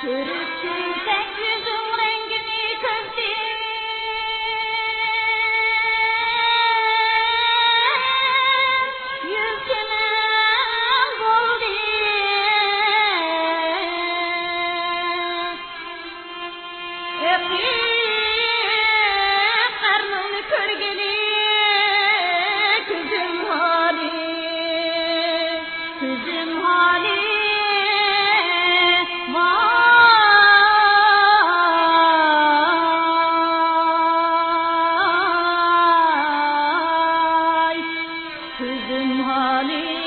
Görürsün sen yüzün rengini közdüm. Yüzüne buldu. Öpüp karnını körgeli kızım hali. Kızım hali. Vay kızım hali.